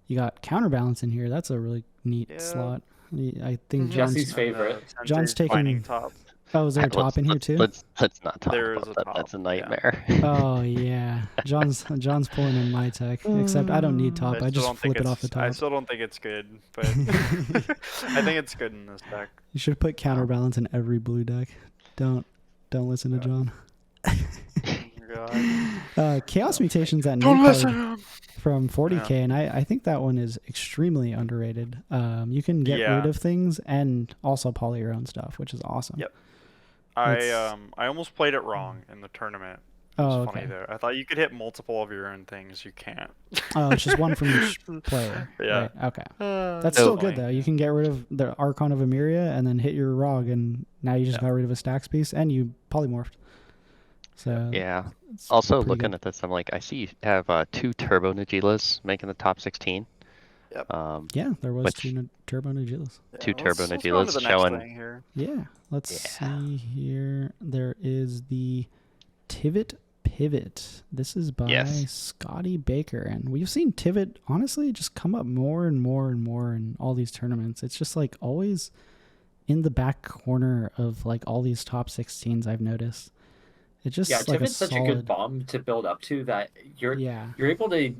You got counterbalance in here. That's a really neat Yeah. slot. I think Jesse's John's favorite. John's Sensei's mining taking- top. Oh, is there a top in here too? Let's not talk There about is a that. top, That's a yeah. nightmare. Oh yeah, John's pulling in my tech. Except I don't need top. I still just don't think flip it off the I top. still don't think it's good, but I think it's good in this deck. You should put counterbalance in every blue deck. Don't listen to John. Oh, God. Chaos Mutations at Don't new listen card to him. from 40k, Yeah. and I think that one is extremely underrated. You can get Yeah. rid of things and also poly your own stuff, which is awesome. Yep. It's- I almost played it wrong in the tournament. It Oh, was okay. funny though. I thought you could hit multiple of your own things. You can't. Oh, it's just one from each player. Yeah. Right, okay. That's So still good though. You can get rid of the Archon of Emeria and then hit your Rog, and now you just Yeah. got rid of a stacks piece and you polymorphed. So Yeah. it's Also, pretty looking good. at this, I'm like, I see you have 2 Turbo Najeelas making the top 16. Yep. Yeah, there was which- 2 Turbo Najeelas. Two Turbo let's go Najeelas into the next showing- thing here. Yeah, let's Yeah. see here. There is the Tivit Pivot. This is by Yes. Scotty Baker, and we've seen Tivit honestly just come up more and more and more in all these tournaments. It's just like always in the back corner of like all these top 16s I've noticed. It's just Yeah, like Tivit's such a good solid. bomb to build up to that you're Yeah, able to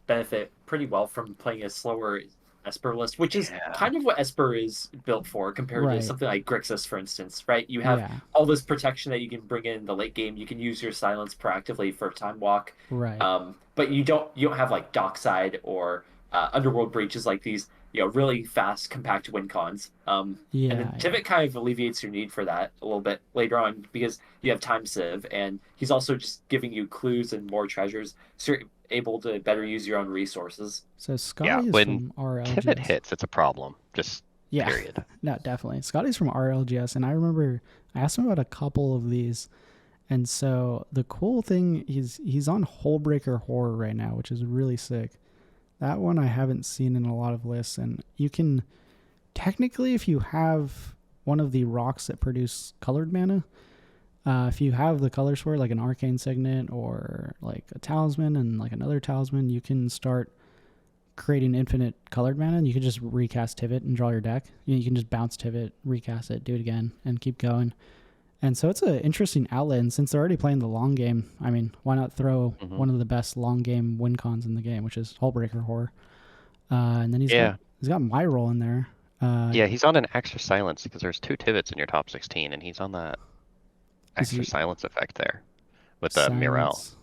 benefit pretty well from playing a slower Esper list, which is Yeah. kind of what Esper is built for compared Right. to something like Grixis, for instance, right? You have yeah, all this protection that you can bring in the late game. You can use your silence proactively for time walk, right. but you don't have like Dockside or Underworld breaches like these, really fast, compact win cons. Yeah, And then Tivit kind of alleviates your need for that a little bit later on because you have Time Sieve, and he's also just giving you clues and more treasures, so you're able to better use your own resources. So Scotty is when from RLGS. Tivit hits, it's a problem. Just Yeah. period. No, definitely. Scotty's from RLGS, and I remember I asked him about a couple of these. And so the cool thing, he's on Hullbreaker Horror right now, which is really sick. That one I haven't seen in a lot of lists, and you can technically, if you have one of the rocks that produce colored mana, if you have the color sword like an Arcane Signet or like a Talisman and like another Talisman, you can start creating infinite colored mana, and you can just recast Tivit and draw your deck. You can just bounce Tivit, recast it, do it again, and keep going. And so it's an interesting outlet, and since they're already playing the long game, I mean, why not throw one of the best long game win cons in the game, which is Hullbreaker Horror. And then he's got my role in there. Yeah, he's on an extra silence because there's 2 Tivits in your top 16, and he's on that Is extra he- silence effect there with the Mirel. Silence.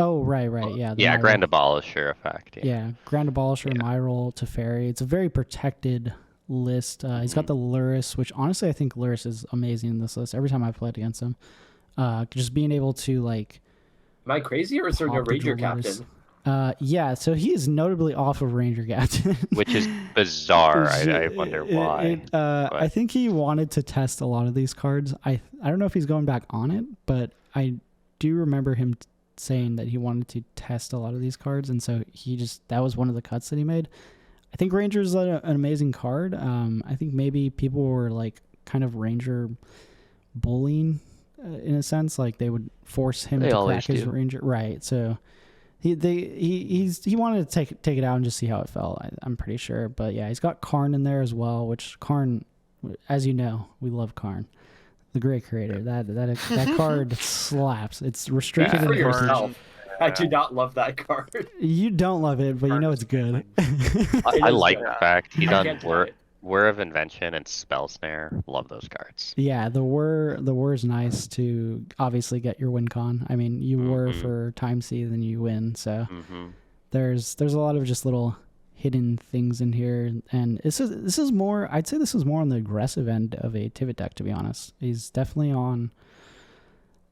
Oh, right, yeah. the Yeah, Myrel. Grand Abolisher effect. Yeah, Grand Abolisher, Yeah. Myrel, Teferi. It's a very protected list. He's got the Luris, which honestly I think Luris is amazing in this list. Every time I've played against him, just being able to like. Am I crazy, or is there no pop the Ranger Dual Lotus. Captain? Yeah, so he is notably off of Ranger Captain. Which is bizarre. Which, I wonder why. I think he wanted to test a lot of these cards. I don't know if he's going back on it, but I do remember him saying that he wanted to test a lot of these cards, and so that was one of the cuts that he made. I think Ranger's an amazing card. I think maybe people were like kind of Ranger bullying in a sense, like they would force him They to always crack his do. Ranger, right? So he wanted to take it out and just see how it felt. I'm pretty sure, but yeah, he's got Karn in there as well. Which Karn, as you know, we love Karn, the great creator. That card slaps. It's restricted Yeah. For in yourself. version. I do not love that card. You don't love it, but you know it's good. I is like good. the fact he's I on can't deny it. Whir of Invention and Spell Snare. Love those cards. Yeah, the whir is nice to obviously get your win con. I mean, you whir for Time Seed, then you win. So Mm-hmm. there's a lot of just little hidden things in here, and this is more. I'd say this is more on the aggressive end of a Tivit deck, to be honest. He's definitely on.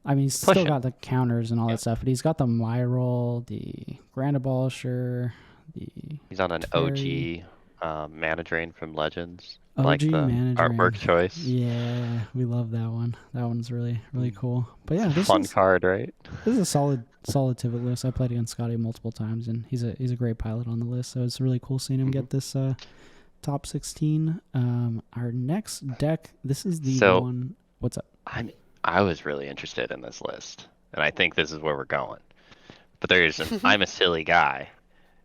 I mean, he's still Pushing. got the counters and all that stuff, but he's got the Myrel, the Grand Abolisher, the He's on an Teferi. OG Mana Drain from Legends. OG Like the Mana Drain. artwork choice. Yeah, we love that one. That one's really cool. But yeah, this Fun is card, right? a solid solid Tivit list. I played against Scotty multiple times, and he's a great pilot on the list. So it's really cool seeing him get this top 16. Our next deck. This is the one. What's up? I was really interested in this list, and I think this is where we're going. But there's I'm a silly guy.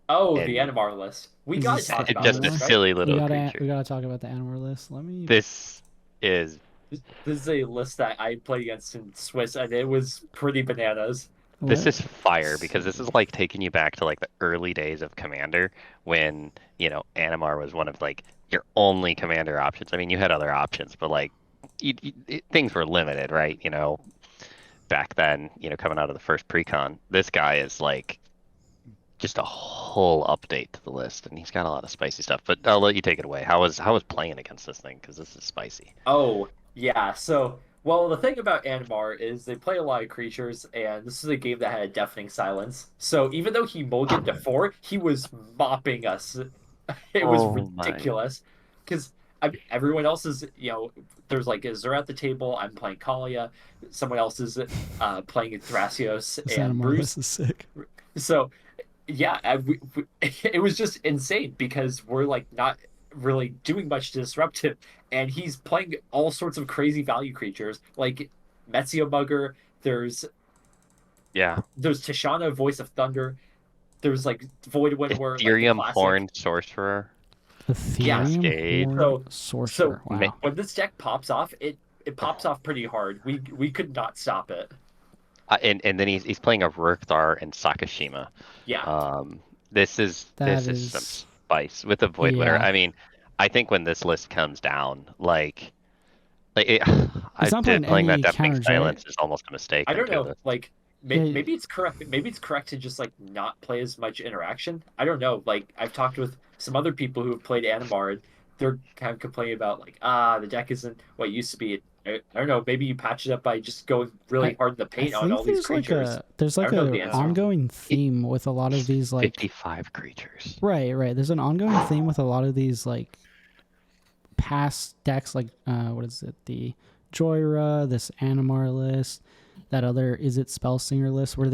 Oh, And the Anivar list. We gotta talk about just this, a right? silly little creature. We gotta talk about the Anivar list. Let me. This is This is a list that I played against in Swiss, and it was pretty bananas. This is fire, because this is like taking you back to like the early days of Commander, when Animar was one of like your only Commander options. I mean, you had other options, but like things were limited, right? Back then, coming out of the first pre-con, this guy is like just a whole update to the list, and he's got a lot of spicy stuff. But I'll let you take it away. How was playing against this thing? Because this is spicy. Oh yeah, so. Well, the thing about Anivar is they play a lot of creatures, and this is a game that had a deafening silence. So even though he mulliganed to 4, he was mopping us. It was ridiculous. Because everyone else is, there's like Urza at the table. I'm playing Kalia. Someone else is playing Thrasios and brew. This is sick. So, yeah, it was just insane because we're like not really doing much to disrupt him, and he's playing all sorts of crazy value creatures like Metzio Mugger. There's Tishana, Voice of Thunder. There's like Void Widower, Ethereum like Horned Sorcerer. Ethereum Horned Sorcerer. Wow. When this deck pops off, it pops off pretty hard. We could not stop it. And then he's playing a Rurkthar and Sakashima. Yeah. This is some spice with the Void Winter. I mean, I think when this list comes down, playing that deafening silence is almost a mistake. I don't know. Like maybe it's correct. Maybe it's correct to just like not play as much interaction. I don't know. Like I've talked with some other people who have played Animar, and they're kind of complaining about like the deck isn't what it used to be. I don't know. Maybe you patch it up by just going really hard in the paint on all these creatures. There's like an ongoing theme with a lot of these like 55 creatures. Right. There's an ongoing theme with a lot of these like past decks, like what is it? The Jhoria, this Animar list, that other Is It Spellsinger list, where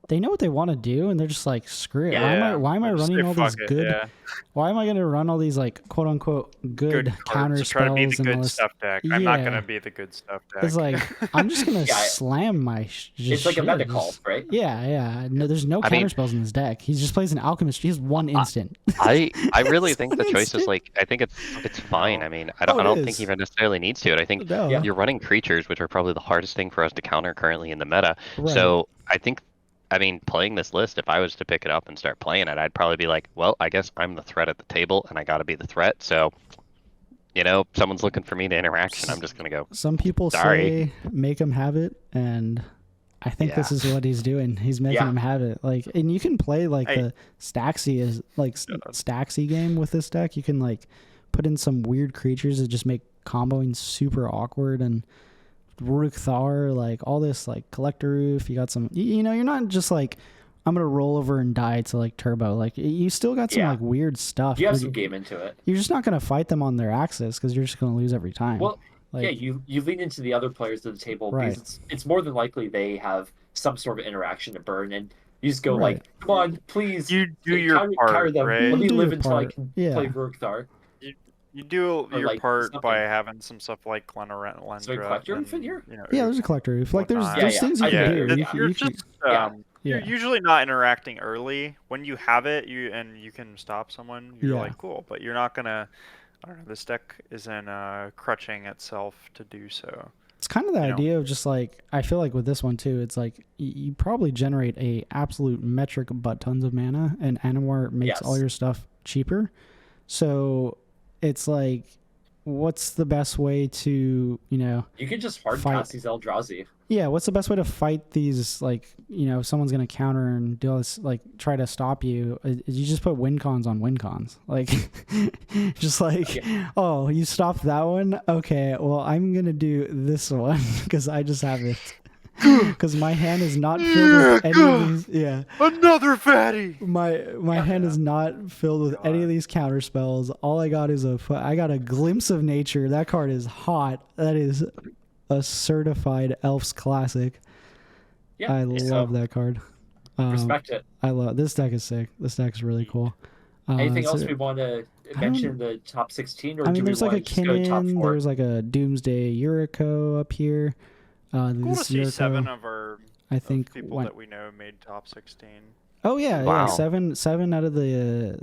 they know what they want to do, and they're just like, screw it. Yeah, why am I running all these good? Yeah. Why am I going to run all these like quote unquote good counter spells? Try to be the and good all this stuff deck. I'm not going to be the good stuff deck. It's like I'm just going to slam my. It's like a meta call, right? Yeah. No, there's no counter spells in this deck. He just plays an alchemist. He has one instant. I really think the choice is like, I think it's fine. I mean, I don't think he even necessarily needs to. I think you're running creatures, which are probably the hardest thing for us to counter currently in the meta. Right. So I mean, playing this list, if I was to pick it up and start playing it, I'd probably be like, well, I guess I'm the threat at the table, and I got to be the threat. So, someone's looking for me to interaction. I'm just going to go. Some people say make him have it, and I think this is what he's doing. He's making him have it. Like, and you can play like the Staxy game with this deck. You can like put in some weird creatures that just make comboing super awkward, and Rurkthar, like all this like Collector Roof. You got some, you're not just like, I'm gonna roll over and die to like turbo. Like you still got some like weird stuff. You have some game into it. You're just not gonna fight them on their axis because you're just gonna lose every time. Well, you lean into the other players at the table because it's more than likely they have some sort of interaction to burn, and you just go like, come on, please. You do your part, right? Let me live until I can play Rurkthar. You do your part by having some stuff like Glenarendra. So a Collector Roof in here? There's a Collector Roof. Like there's things you can do. You're usually not interacting early. When you have it, you can stop someone. You're like, cool, but you're not gonna. I don't know. This deck isn't crutching itself to do so. It's kind of the idea of just like, I feel like with this one too, it's like you probably generate a absolute metric butt tons of mana, and Anivar makes all your stuff cheaper. So it's like, what's the best way to, You can just hard cast these Eldrazi. Yeah, what's the best way to fight these, like, if someone's going to counter and do this, like, try to stop you, you just put win cons on win cons. Like, just like, oh, you stopped that one? Okay, well, I'm going to do this one because I just have it. Because my hand is not filled with any of these. Yeah. Another fatty. My hand is not filled with any of these counter spells. All I got is I got a Glimpse of Nature. That card is hot. That is a certified Elf's classic. Yeah, I so love that card. respect it. I love this deck is sick. This deck is really cool. Anything else so- we want to mention in the top 16, or I do mean, we there's like want a to just go top Kinnan, 4? there's like a Doomsday Yuriko up here. Cool This to see Yuriko, 7 of our I think people that we know made top 16. Oh yeah, Wow. yeah, seven out of the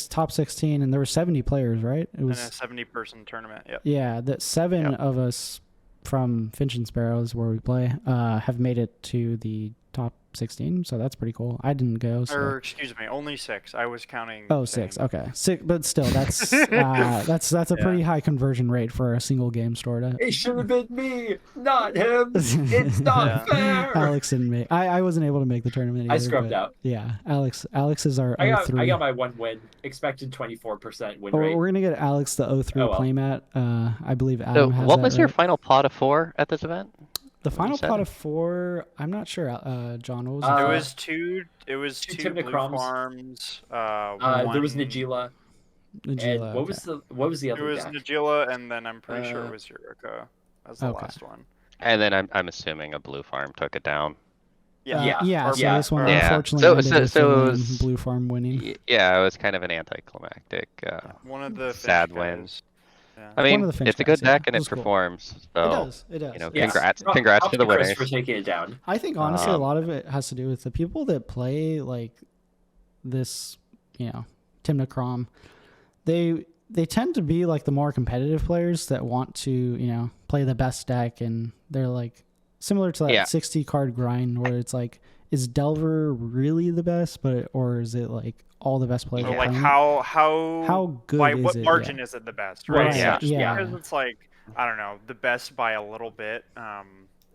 top 16, and there were 70 players, right? It In was a 70-person tournament. Yep. yeah, that 7 Yep. of us from Finch and Sparrows where we play have made it to the top 16, so that's pretty cool. I didn't go. So. Or excuse me, only 6. I was counting. Oh, Zane. 6. Okay, 6, but still, that's that's a pretty high conversion rate for a single game store. It should have been me, not him. It's not Yeah. fair. Alex didn't make. I wasn't able to make the tournament. I Either, scrubbed but out. Yeah, Alex is our I got 03. my 1 win. Expected 24% win Oh, rate. we're gonna get Alex the 03 Oh, well. playmat. I believe So Adam has what that, was your right? final pot of 4 at this event? The What final you said? pot of 4? I'm not sure. John, what was Uh, it? It was two. It was two two Tymna blue Kraums. farms. There was one- Najeela. Najeela, And what was the It other was deck? Najeela, and then I'm pretty sure Uh, it was Yuriko as the okay. last one. And then I'm assuming a blue farm took it down. Yeah. Yeah. Or- So yeah. this one Yeah. unfortunately So- ended so- with so the it lane was- blue farm winning. Yeah, it was kind of an anticlimactic. One of the Sad Finch win. guys. Yeah. I mean, One of the Finch it's a good guys, yeah. deck and It it was cool. performs. So, It does. It does. you know, Yeah. congrats to the Chris winners. for taking it down. I think honestly a Um, lot of it has to do with the people that play like this, Tymna Kraum. They tend to be like the more competitive players that want to, play the best deck, and they're like similar to that Yeah. 60 card grind where it's like, is Delver really the best, or is it like all the best players? So are like playing? how good by is what it? margin Yeah. is it the best, Right, right? yeah. Yeah. Because it's like, I don't know, the best by a little bit.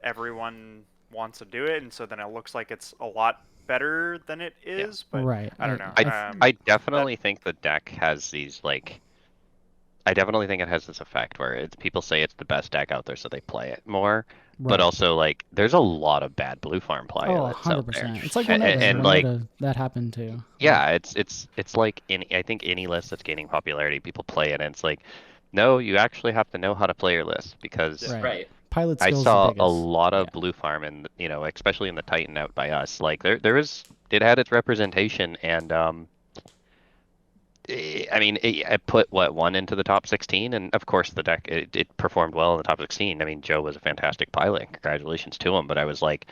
Everyone wants to do it, and so then it looks like it's a lot better than it is. But Right. I don't know. I definitely think the deck has these like. I definitely think it has this effect where people say it's the best deck out there, so they play it more. Right. But also, like, there's a lot of bad blue farm play. Oh, that's out there. 100%. It's like And- Winota. and, like, that happened too. yeah, it's like I think any list that's gaining popularity, people play it, and it's like, no, you actually have to know how to play your list because Right. Right. Pilot I skills is saw the a biggest. lot of Yeah. blue farm, and especially in the Tyton out by us. Like it had its representation, and I mean, I put 1 into the top 16, and of course the deck it performed well in the top 16. I mean, Joe was a fantastic pilot. Congratulations to him. But I was like,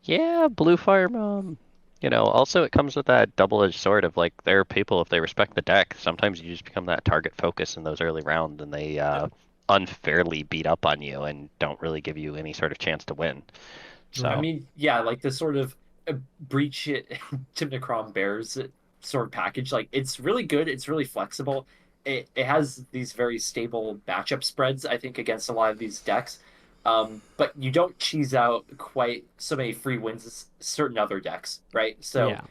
yeah, blue farm. Also it comes with that double-edged sword of like there are people, if they respect the deck, sometimes you just become that target focus in those early rounds, and they unfairly beat up on you and don't really give you any sort of chance to win. So I mean, yeah, like the sort of breach Tymna Kraum bears sort of package, like it's really good. It's really flexible. It has these very stable matchup spreads, I think, against a lot of these decks. But you don't cheese out quite so many free wins as certain other decks, right? So Yeah.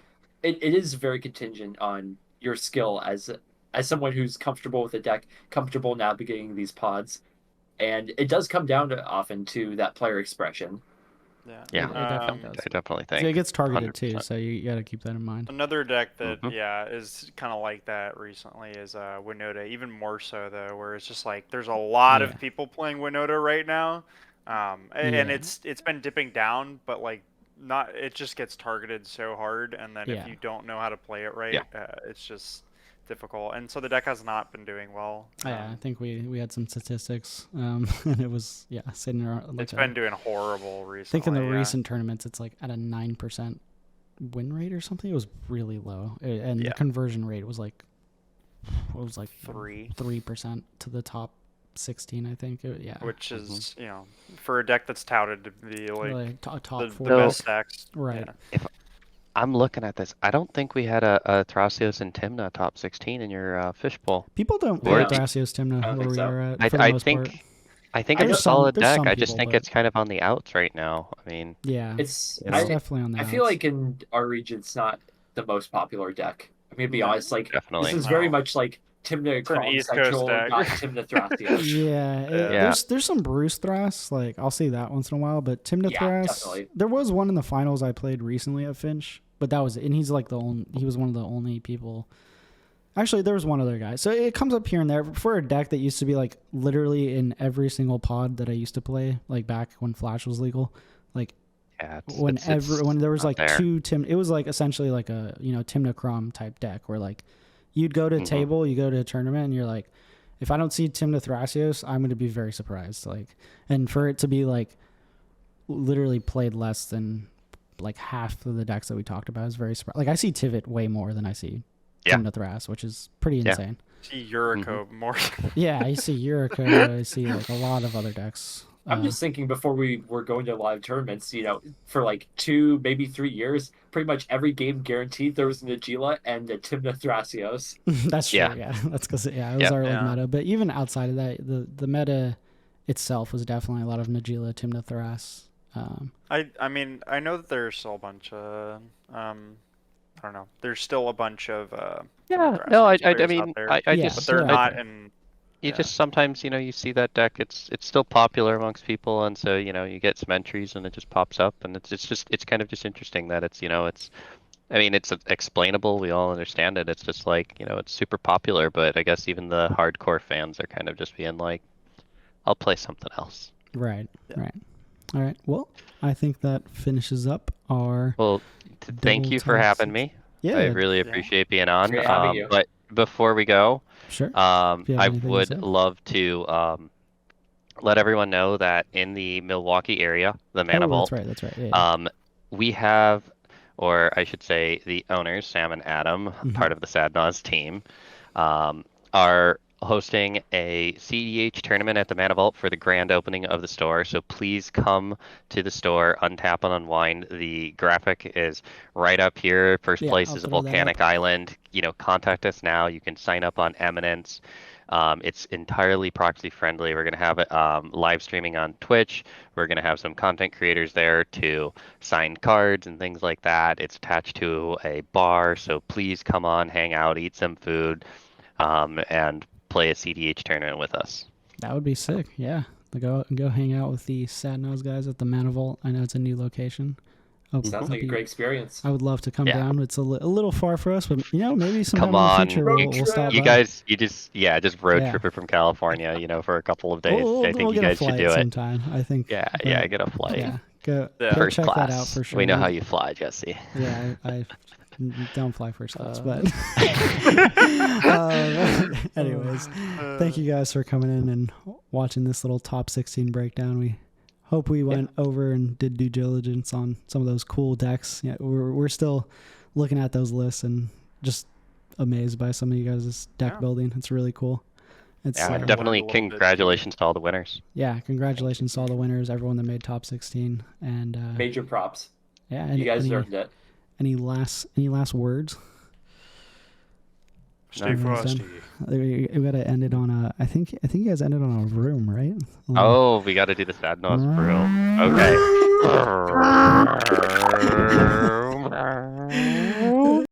it is very contingent on your skill as someone who's comfortable with the deck, comfortable navigating these pods. And it does come down often to that player expression. yeah, It definitely does. I definitely think So it gets targeted too, 100%. so you got to keep that in mind. Another deck that Mhm. is kind of like that recently is Winota. Even more so though, where it's just like there's a lot Yeah. of people playing Winota right now, and Yeah. it's been dipping down, but like not it just gets targeted so hard, and then Yeah. if you don't know how to play it right, Yeah. it's just difficult. And so the deck has not been doing well. Yeah, I think we had some statistics, and it was sitting around. Like It's been doing horrible I recently. think in the yeah. recent tournaments, it's like at a 9% win rate or something. It was really low, and the Yeah. conversion rate was like 3, 3% to the top 16. I think. Yeah, which is for a deck that's touted to be like really top the 4. best decks. Right. Yeah. I'm looking at this. I don't think we had a Thrasios and Tymna top 16 in your fishbowl. People don't Or play do- Thrasios Temur I don't where think we so. are at. I, For the I most think part. I think There's it's a some- solid there's deck. some I just people, think but- it's kind of on the outs right now. I mean, Yeah, It's it's definitely on the I feel outs. like in our region, it's not the most popular deck. I'm gonna be honest. Like definitely. this is very No. much like Tymna an Kraum East Coast Central, deck. not Tymna Thrasios. Yeah, Yeah. there's some Bruce Thras, like I'll see that once in a while, but Tymna Yeah, Thras, definitely. there was one in the finals I played recently at Finch, but that was it. And he's like he was one of the only people. Actually, there was one other guy. So it comes up here and there for a deck that used to be like literally in every single pod that I used to play, like back when Flash was legal. Like Yeah, when there was not like there. it was like essentially like a Tymna Kraum type deck where like you'd go to a table, you go to a tournament, and you're like, if I don't see Tymna Thrasios, I'm going to be very surprised. Like, and for it to be like literally played less than like half of the decks that we talked about is very surprising. Like I see Tivit way more than I see Tymna Thras, which is pretty insane. See Yuriko more. Yeah, I see Yuriko. I see like a lot of other decks. I'm just thinking before we were going to live tournaments, for like 2, maybe 3 years, pretty much every game guaranteed there was a Najeela and a Tymna Thrasios. That's true. Yeah, that's because it was our like meta. But even outside of that, the meta itself was definitely a lot of Najeela, Tymna Thras. I mean, I know that there's still a bunch of I don't know. There's still a bunch of I mean, I just but they're not in. You just sometimes, you see that deck. It's still popular amongst people, and so you get some entries, and it just pops up, and it's kind of just interesting that it's I mean, it's explainable. We all understand it. It's just like it's super popular, but I guess even the hardcore fans are kind of just being like, I'll play something else. Right. Right. All right. Well, I think that finishes up our. Well, thank you for having me. Yeah, I really appreciate being on. Great having you. But before we go. Sure. I would love to let everyone know that in the Milwaukee area, the Mana Vault, that's right. Yeah. we have, or I should say, the owners, Sam and Adam, part of the Sad Naus team, are hosting a CEDH tournament at the Mana Vault for the grand opening of the store. So please come to the store, untap and unwind. The graphic is right up here. First place is a volcanic island. Contact us now. You can sign up on Eminence. It's entirely proxy friendly. We're going to have it live streaming on Twitch. We're going to have some content creators there to sign cards and things like that. It's attached to a bar. So please come on, hang out, eat some food, and play a CDH tournament with us. That would be sick. Yeah, go hang out with the Sad Naus guys at the Mana Vault. I know it's a new location. Sounds like a great experience. I would love to come down. It's a little far for us, but maybe sometime come on. in the future we'll stop. You guys, just road trip it from California. For a couple of days. I think you guys should do it sometime. I think. Yeah, get a flight. Yeah, go first check class. that out for sure. We know how you fly, Jesse. Yeah, I don't fly first class, but anyways, thank you guys for coming in and watching this little top 16 breakdown. We hope we went over and did due diligence on some of those cool decks. Yeah, we're still looking at those lists and just amazed by some of you guys' deck building. It's really cool. Definitely congratulations to all the winners. Yeah, congratulations to all the winners, everyone that made top 16, and major props. Yeah, you guys earned it. Any last words? Stay frosty. We got to end it on a. I think you guys ended on a room, right? We got to do the Sad Naus brew. Okay.